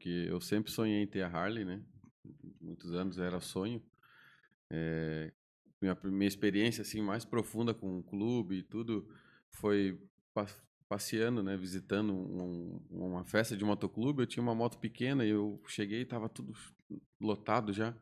porque eu sempre sonhei em ter a Harley, né? Muitos anos era sonho. Minha experiência assim mais profunda com o clube e tudo foi pa- passeando, né? Visitando uma festa de motoclube. Eu tinha uma moto pequena e eu cheguei e tava tudo lotado já.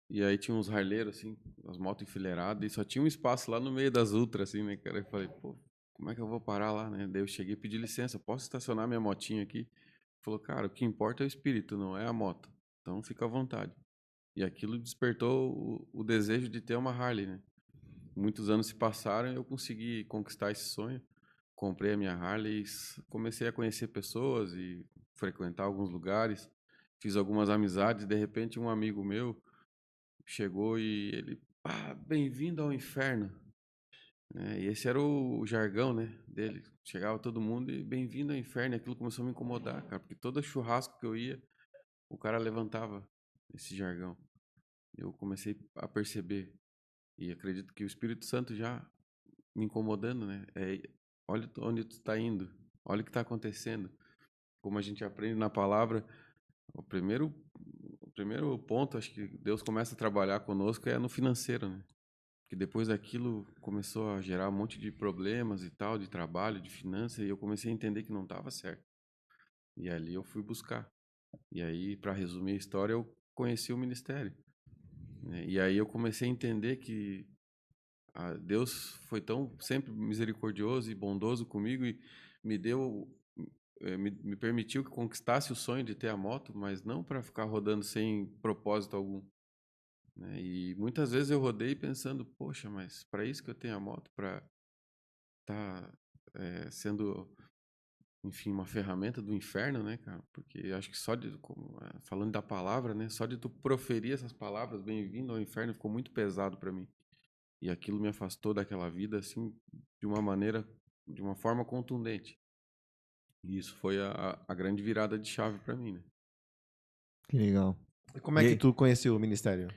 E aí tinha uns harleiros, assim, as motos enfileiradas, e só tinha um espaço lá no meio das ultras, assim, né, cara? Eu falei, pô, como é que eu vou parar lá, né? Daí eu cheguei e pedi licença, posso estacionar minha motinha aqui? Ele falou, cara, o que importa é o espírito, não é a moto. Então fica à vontade. E aquilo despertou o desejo de ter uma Harley, né? Muitos anos se passaram e eu consegui conquistar esse sonho. Comprei a minha Harley, comecei a conhecer pessoas e frequentar alguns lugares. Fiz algumas amizades, de repente um amigo meu chegou e ele, bem-vindo ao inferno. E esse era o jargão, né, dele. Chegava todo mundo e bem-vindo ao inferno. E aquilo começou a me incomodar, cara, porque todo churrasco que eu ia, o cara levantava esse jargão. Eu comecei a perceber e acredito que o Espírito Santo já me incomodando, né? Olha onde tu está indo, olha o que está acontecendo. Como a gente aprende na palavra, o primeiro ponto, acho que Deus começa a trabalhar conosco é no financeiro, né? Que depois daquilo começou a gerar um monte de problemas e tal, de trabalho, de finança, e eu comecei a entender que não estava certo. E ali eu fui buscar. E aí, para resumir a história, eu conheci o ministério, né? E aí eu comecei a entender que Deus foi tão sempre misericordioso e bondoso comigo e me deu, me permitiu que conquistasse o sonho de ter a moto, mas não para ficar rodando sem propósito algum, né? E muitas vezes eu rodei pensando, poxa, mas para isso que eu tenho a moto, para estar sendo, enfim, uma ferramenta do inferno, né, cara? Porque acho que só falando da palavra, né, só de tu proferir essas palavras, bem-vindo ao inferno, ficou muito pesado para mim. E aquilo me afastou daquela vida, assim, de uma maneira, de uma forma contundente. E isso foi a grande virada de chave para mim, né? Que legal. E como é E que aí? tu conheceu o ministério?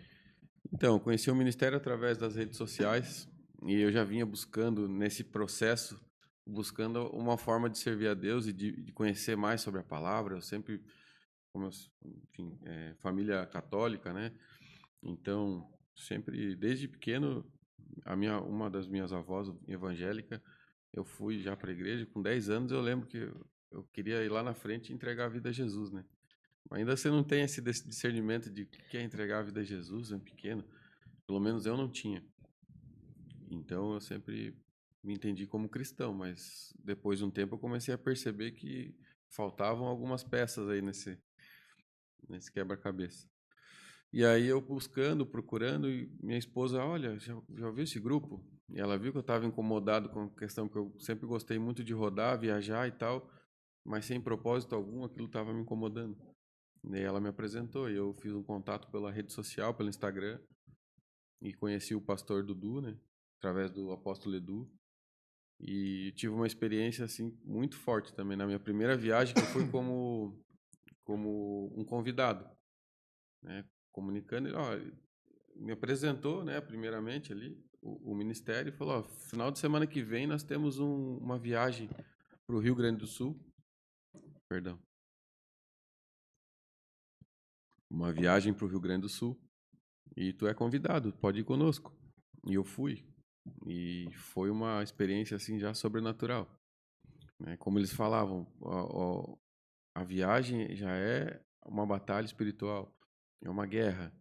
Então, eu conheci o ministério através das redes sociais e eu já vinha buscando, nesse processo, buscando uma forma de servir a Deus e de conhecer mais sobre a palavra. Eu sempre, enfim, família católica, né? Então, sempre, desde pequeno, uma das minhas avós evangélica, eu fui já para a igreja. Com 10 anos, eu lembro que eu queria ir lá na frente e entregar a vida a Jesus, né? Mas ainda você não tem esse discernimento de o que é entregar a vida a Jesus, é pequeno. Pelo menos eu não tinha. Então, eu sempre me entendi como cristão, mas depois de um tempo eu comecei a perceber que faltavam algumas peças aí nesse quebra-cabeça. E aí eu buscando, procurando, e minha esposa, olha, já ouviu esse grupo? E ela viu que eu estava incomodado com a questão que eu sempre gostei muito de rodar, viajar e tal, mas sem propósito algum, aquilo estava me incomodando. E aí ela me apresentou, e eu fiz um contato pela rede social, pelo Instagram, e conheci o pastor Dudu, né, através do apóstolo Edu, e tive uma experiência, assim, muito forte também. Na minha primeira viagem, que eu fui como um convidado, né, comunicando, ó, me apresentou, né, primeiramente ali, o ministério, e falou, ó, final de semana que vem nós temos uma viagem para o Rio Grande do Sul, perdão, uma viagem para o Rio Grande do Sul, e tu é convidado, pode ir conosco. E eu fui, e foi uma experiência, assim, já sobrenatural, né, como eles falavam, a viagem já é uma batalha espiritual, é uma guerra,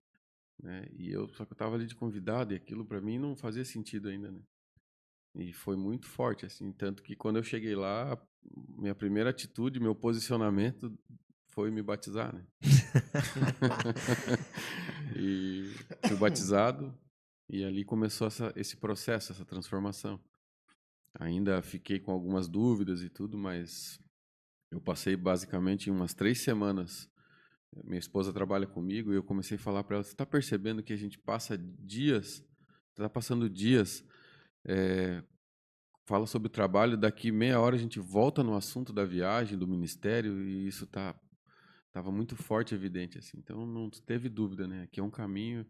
né, só que eu estava ali de convidado, e aquilo para mim não fazia sentido ainda, né. E foi muito forte, assim, tanto que quando eu cheguei lá, minha primeira atitude, meu posicionamento foi me batizar, né? E fui batizado e ali começou esse processo, essa transformação. Ainda fiquei com algumas dúvidas e tudo, mas eu passei basicamente umas 3 semanas. Minha esposa trabalha comigo e eu comecei a falar para ela: você está percebendo que a gente passa dias, está passando dias é, fala sobre o trabalho, daqui meia hora a gente volta no assunto da viagem, do ministério, e isso tava muito forte e evidente, assim. Então não teve dúvida, né? Aqui é um caminho,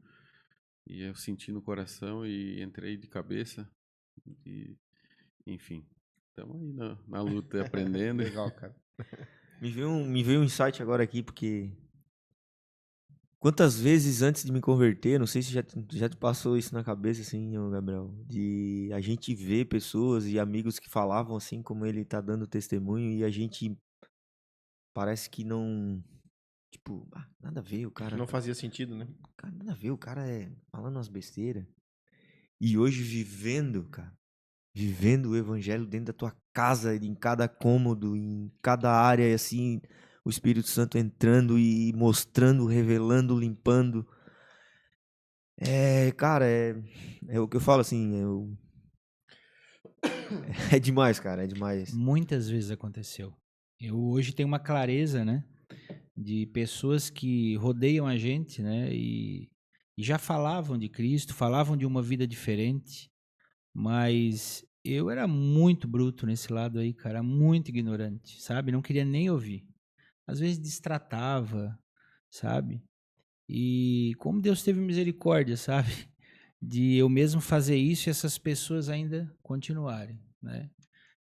e eu senti no coração e entrei de cabeça, e enfim, estamos aí na luta, aprendendo. Legal, cara. Me veio um insight agora aqui, porque quantas vezes antes de me converter, não sei se já te passou isso na cabeça, assim, ô Gabriel, de a gente ver pessoas e amigos que falavam assim, como ele tá dando testemunho, e a gente parece que não, tipo, nada a ver, o Não fazia sentido, né? cara, nada a ver, o cara é falando umas besteiras. E hoje vivendo, cara, vivendo o evangelho dentro da tua casa, em cada cômodo, em cada área, assim, o Espírito Santo entrando e mostrando, revelando, limpando. Cara, é o que eu falo assim, é demais, cara, é demais. Muitas vezes aconteceu. Eu hoje tenho uma clareza, né, de pessoas que rodeiam a gente, né, e já falavam de Cristo, falavam de uma vida diferente, mas eu era muito bruto nesse lado aí, cara, muito ignorante, sabe? Não queria nem ouvir. Às vezes destratava, sabe? E como Deus teve misericórdia, sabe? De eu mesmo fazer isso e essas pessoas ainda continuarem, né?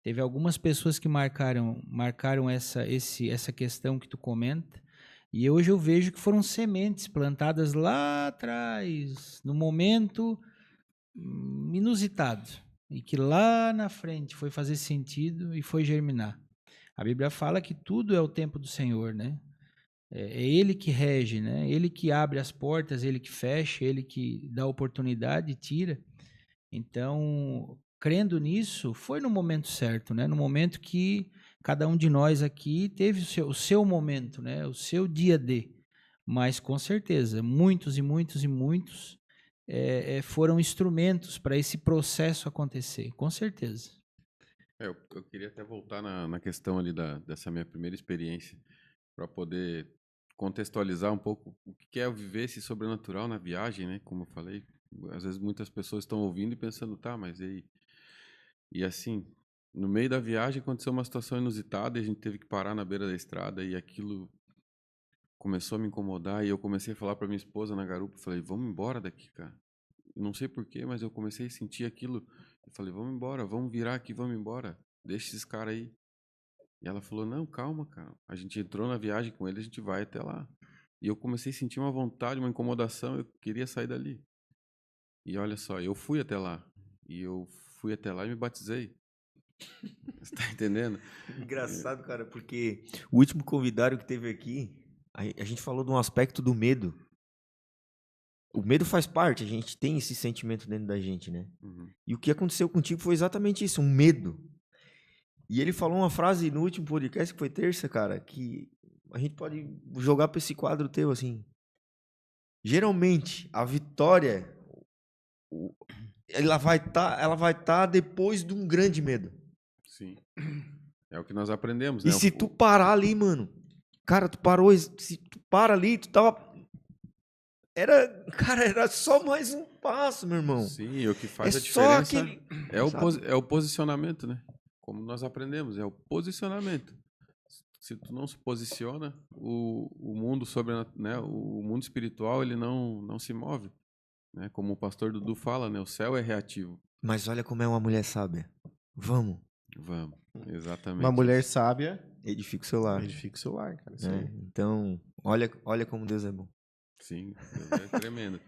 Teve algumas pessoas que marcaram essa questão que tu comenta, e hoje eu vejo que foram sementes plantadas lá atrás, no momento inusitado, e que lá na frente foi fazer sentido e foi germinar. A Bíblia fala que tudo é o tempo do Senhor, né? É Ele que rege, né? Ele que abre as portas, Ele que fecha, Ele que dá oportunidade e tira. Então, crendo nisso, foi no momento certo, né? No momento que cada um de nós aqui teve o seu momento, né? O seu dia D. Mas, com certeza, muitos e muitos e muitos foram instrumentos para esse processo acontecer, com certeza. Eu queria até voltar na questão ali dessa minha primeira experiência, para poder contextualizar um pouco o que é viver esse sobrenatural na viagem, né? Como eu falei, às vezes muitas pessoas estão ouvindo e pensando, tá, mas e aí? E assim, no meio da viagem aconteceu uma situação inusitada e a gente teve que parar na beira da estrada e aquilo começou a me incomodar e eu comecei a falar para minha esposa na garupa, falei, vamos embora daqui, cara. Não sei porquê, mas eu comecei a sentir aquilo. Eu falei, vamos embora, vamos virar aqui, vamos embora. Deixa esses caras aí. E ela falou, não, calma, cara. A gente entrou na viagem com ele, a gente vai até lá. E eu comecei a sentir uma vontade, uma incomodação, eu queria sair dali. E olha só, eu fui até lá. E eu fui até lá e me batizei. Você tá entendendo? Engraçado, cara, porque o último convidado que teve aqui, a gente falou de um aspecto do medo. O medo faz parte, a gente tem esse sentimento dentro da gente, né? Uhum. E o que aconteceu contigo foi exatamente isso, um medo. E ele falou uma frase no último podcast, que foi terça, cara, que a gente pode jogar para esse quadro teu, assim. Geralmente, a vitória, ela vai tá depois de um grande medo. Sim. É o que nós aprendemos, E né? se tu parar ali, mano, cara, tu parou, se tu para ali, tu tava... Era só mais um passo, meu irmão. Sim, e o que faz a só diferença aquele... é o posicionamento, né? Como nós aprendemos, é o posicionamento. Se tu não se posiciona, o mundo né, o mundo espiritual ele não se move, né? Como o pastor Dudu fala, né? O céu é reativo. Mas olha como é uma mulher sábia. Vamos. Vamos, exatamente. Uma mulher isso. sábia Edifica o seu lar. edifica o seu lar, cara. Isso Né? aí. Então, olha como Deus é bom. Sim, Deus é tremendo.